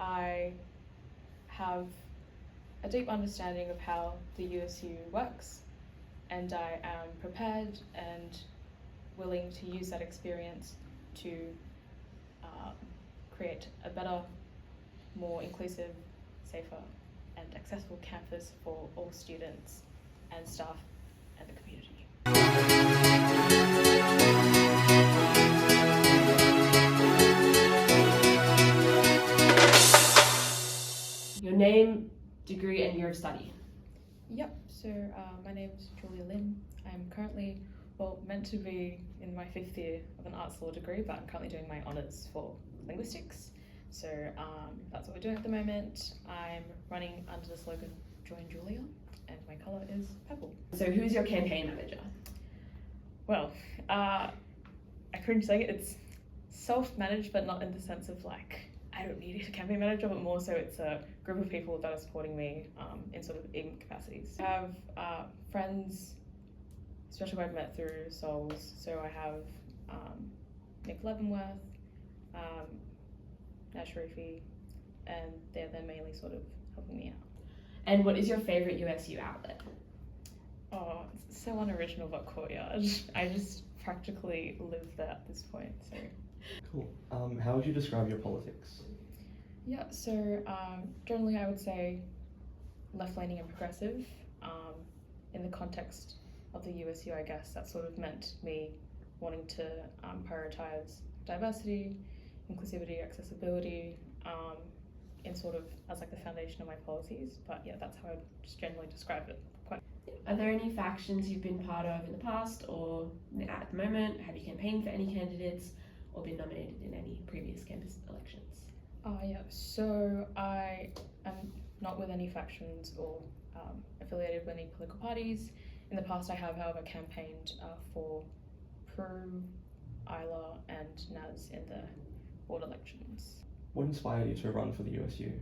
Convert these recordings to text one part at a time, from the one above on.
I have a deep understanding of how the USU works, and I am prepared and willing to use that experience to create a better, more inclusive, safer and accessible campus for all students and staff and the community. Your name, degree and year of study. Yep, so my name is Julia Lim. I'm currently, meant to be in my 5th year of an arts law degree, but I'm currently doing my honours for linguistics. So that's what we're doing at the moment. I'm running under the slogan Join Julia, and my colour is purple. So who's your campaign manager? Well, I cringe saying it, it's self-managed, but not in the sense of like, I don't need a campaign manager, but more so it's a group of people that are supporting me in sort of even capacities. I have friends, especially who I've met through Souls. So I have Nick Leavenworth, Nash Rufi, and they're mainly sort of helping me out. And what is your favourite USU outlet? Oh, it's so unoriginal, but Courtyard. I just practically live there at this point, so. Cool. How would you describe your politics? Yeah, so generally I would say left-leaning and progressive. In the context of the USU, I guess that sort of meant me wanting to prioritise diversity, inclusivity, accessibility, in sort of as like the foundation of my policies. But yeah, that's how I would just generally describe it. Are there any factions you've been part of in the past or at the moment? Have you campaigned for any candidates or been nominated in any previous campus elections? Yeah, so I am not with any factions or affiliated with any political parties. In the past I have, however, campaigned for Peru, Isla and NAS in the board elections. What inspired you to run for the USU?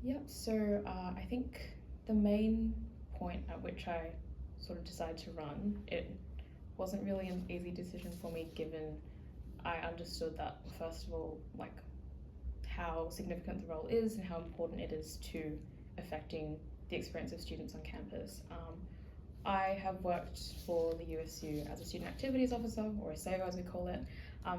Yep, so I think the main point at which I sort of decided to run, it wasn't really an easy decision for me given I understood that, first of all, like how significant the role is and how important it is to affecting the experience of students on campus. I have worked for the USU as a student activities officer, or a SAO as we call it.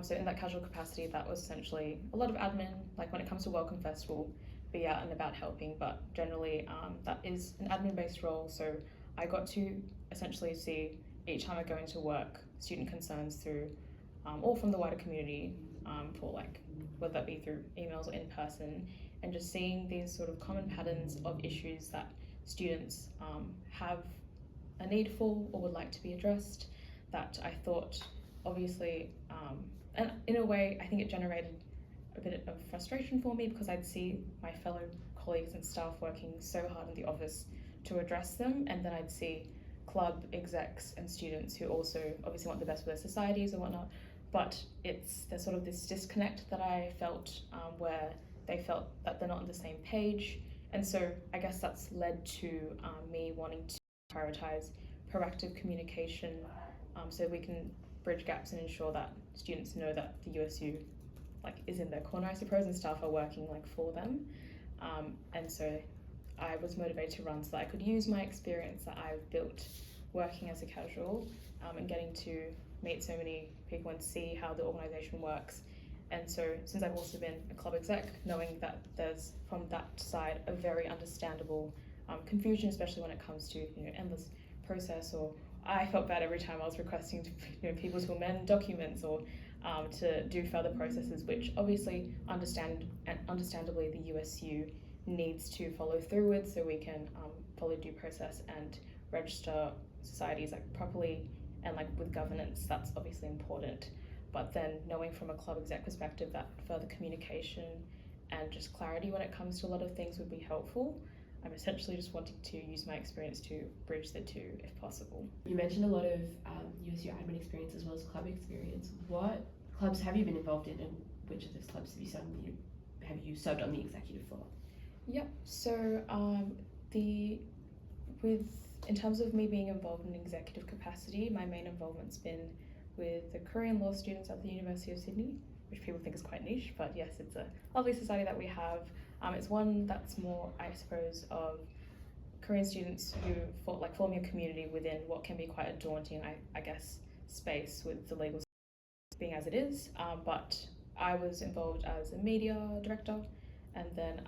So in that casual capacity, that was essentially a lot of admin, like when it comes to Welcome Festival, be out and about helping, but generally that is an admin-based role. So I got to essentially see each time I go into work, student concerns through, or from the wider community, for like, whether that be through emails or in person, and just seeing these sort of common patterns of issues that students have a need for or would like to be addressed, that I thought obviously, and in a way I think it generated a bit of frustration for me because I'd see my fellow colleagues and staff working so hard in the office to address them, and then I'd see club execs and students who also obviously want the best for their societies and whatnot, but there's sort of this disconnect that I felt where they felt that they're not on the same page. And so I guess that's led to me wanting to prioritise proactive communication so we can bridge gaps and ensure that students know that the USU is in their corner, I suppose, and staff are working for them. And so I was motivated to run so that I could use my experience that I've built working as a casual and getting to meet so many people and see how the organisation works. And so since I've also been a club exec, knowing that there's from that side a very understandable confusion, especially when it comes to endless process, or I felt bad every time I was requesting people to amend documents or to do further processes, which obviously understandably the USU needs to follow through with, so we can follow due process and register societies properly and with governance. That's obviously important. But then knowing from a club exec perspective that further communication and just clarity when it comes to a lot of things would be helpful. I'm essentially just wanting to use my experience to bridge the two if possible. You mentioned a lot of USU admin experience as well as club experience. What clubs have you been involved in, and which of those clubs have you served on the executive for? Yep, so in terms of me being involved in executive capacity, my main involvement's been with the Korean law students at the University of Sydney. which people think is quite niche, but yes, it's a lovely society that we have. It's one that's more, I suppose, of Korean students who form your community within what can be quite a daunting, I guess, space with the legal being as it is. But I was involved as a media director, and then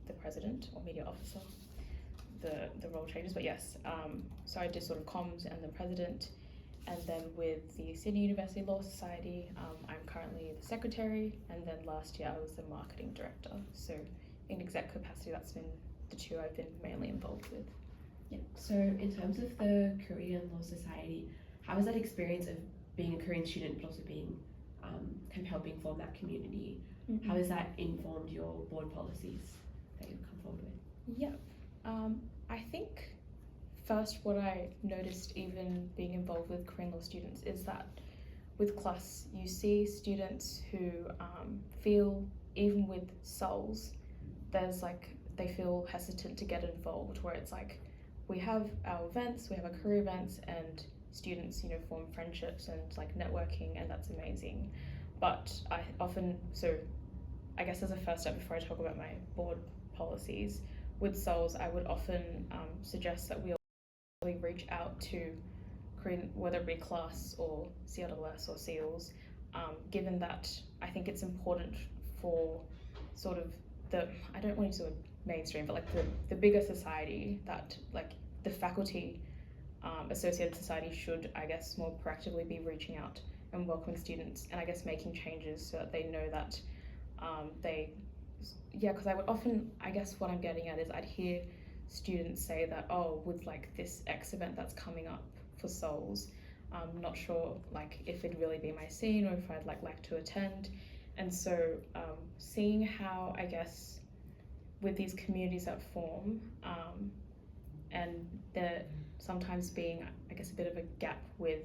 the president or media officer. The role changes, but yes. So I did sort of comms and the president, and then with the Sydney University Law Society, I'm currently the secretary, and then last year I was the marketing director. So in exec capacity, that's been the two I've been mainly involved with. Yeah. So in terms of the Korean Law Society, how was that experience of being a Korean student but also being kind of helping form that community? Mm-hmm. How has that informed your board policies that you've come forward with? Yep. I think first what I noticed even being involved with Korean law students is that with class you see students who feel, even with SOLs, there's they feel hesitant to get involved, where it's we have our events, we have our career events, and students form friendships and networking, and that's amazing. But I guess as a first step, before I talk about my board policies, with SOLs I would often suggest that we really reach out to Korean, whether it be class or CLS or SEALs, given that I think it's important for sort of I don't want to use the word mainstream, but the bigger society, that the faculty associated society should, I guess, more proactively be reaching out and welcoming students, and I guess making changes so that they know that because I would often, I guess what I'm getting at is I'd hear students say that, oh, with this X event that's coming up for SOLs, I'm not sure if it'd really be my scene or if I'd like to attend. And so seeing how, I guess, with these communities that form, and there sometimes being, I guess, a bit of a gap with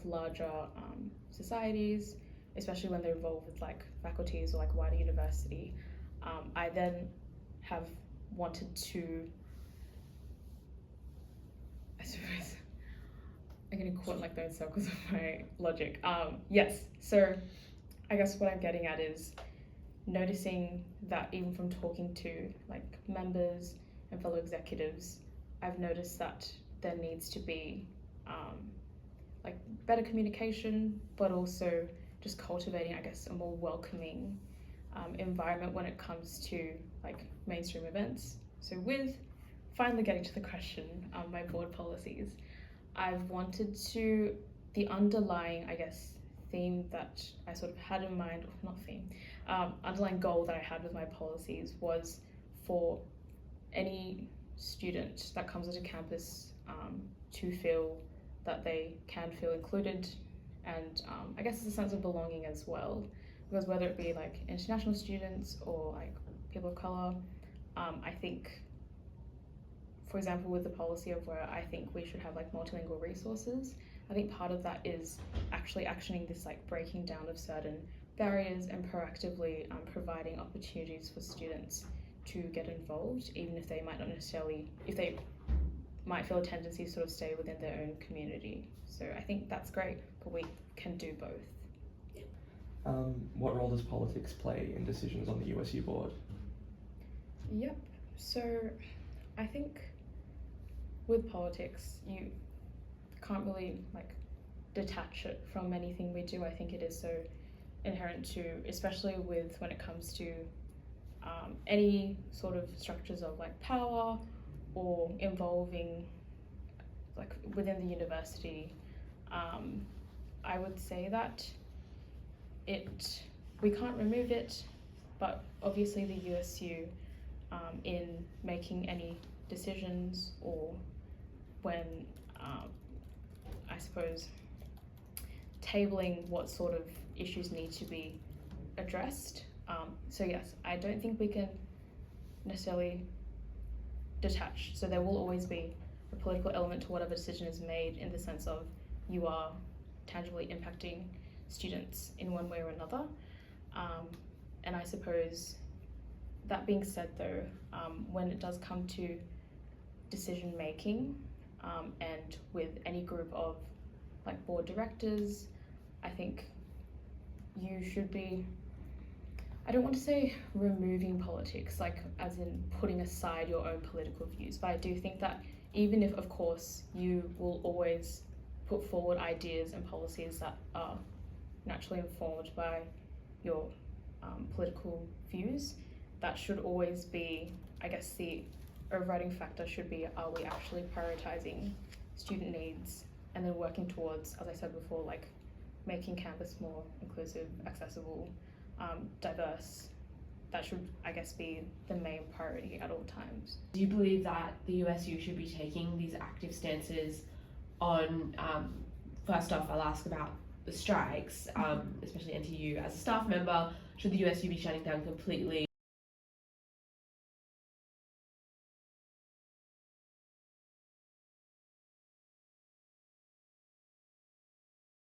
larger societies, especially when they're involved with faculties or wider university, I then have wanted to, I suppose, I'm getting caught in those circles of my logic. Yes, so I guess what I'm getting at is noticing that even from talking to members and fellow executives, I've noticed that there needs to be better communication, but also just cultivating, I guess, a more welcoming environment when it comes to mainstream events. So with finally getting to the question, my board policies, I've wanted to, the underlying, I guess, theme that I sort of had in mind, or not theme, underlying goal that I had with my policies was for any student that comes onto campus to feel that they can feel included, and I guess it's a sense of belonging as well, because whether it be international students or people of color, I think, for example, with the policy of where I think we should have multilingual resources, I think part of that is actually actioning this breaking down of certain barriers and proactively providing opportunities for students to get involved, even if they might not necessarily, if they might feel a tendency to sort of stay within their own community. So I think that's great, but we can do both. What role does politics play in decisions on the USU board? Yep, so I think with politics, you can't really detach it from anything we do. I think it is so inherent to, especially when it comes to any sort of structures of power or involving within the university. I would say that we can't remove it, but obviously the USU in making any decisions, or when I suppose tabling what sort of issues need to be addressed. So yes, I don't think we can necessarily detach. So there will always be a political element to whatever decision is made, in the sense of you are tangibly impacting students in one way or another. And I suppose, that being said though, when it does come to decision making, and with any group of board directors, I think you should be, I don't want to say removing politics, like as in putting aside your own political views, but I do think that even if, of course, you will always put forward ideas and policies that are naturally informed by your political views, that should always be, I guess, the overriding factor should be, are we actually prioritizing student needs and then working towards, as I said before, like making campus more inclusive, accessible, diverse. That should, I guess, be the main priority at all times. Do you believe that the USU should be taking these active stances on, first off, I'll ask about the strikes, especially NTU. As a staff member, should the USU be shutting down completely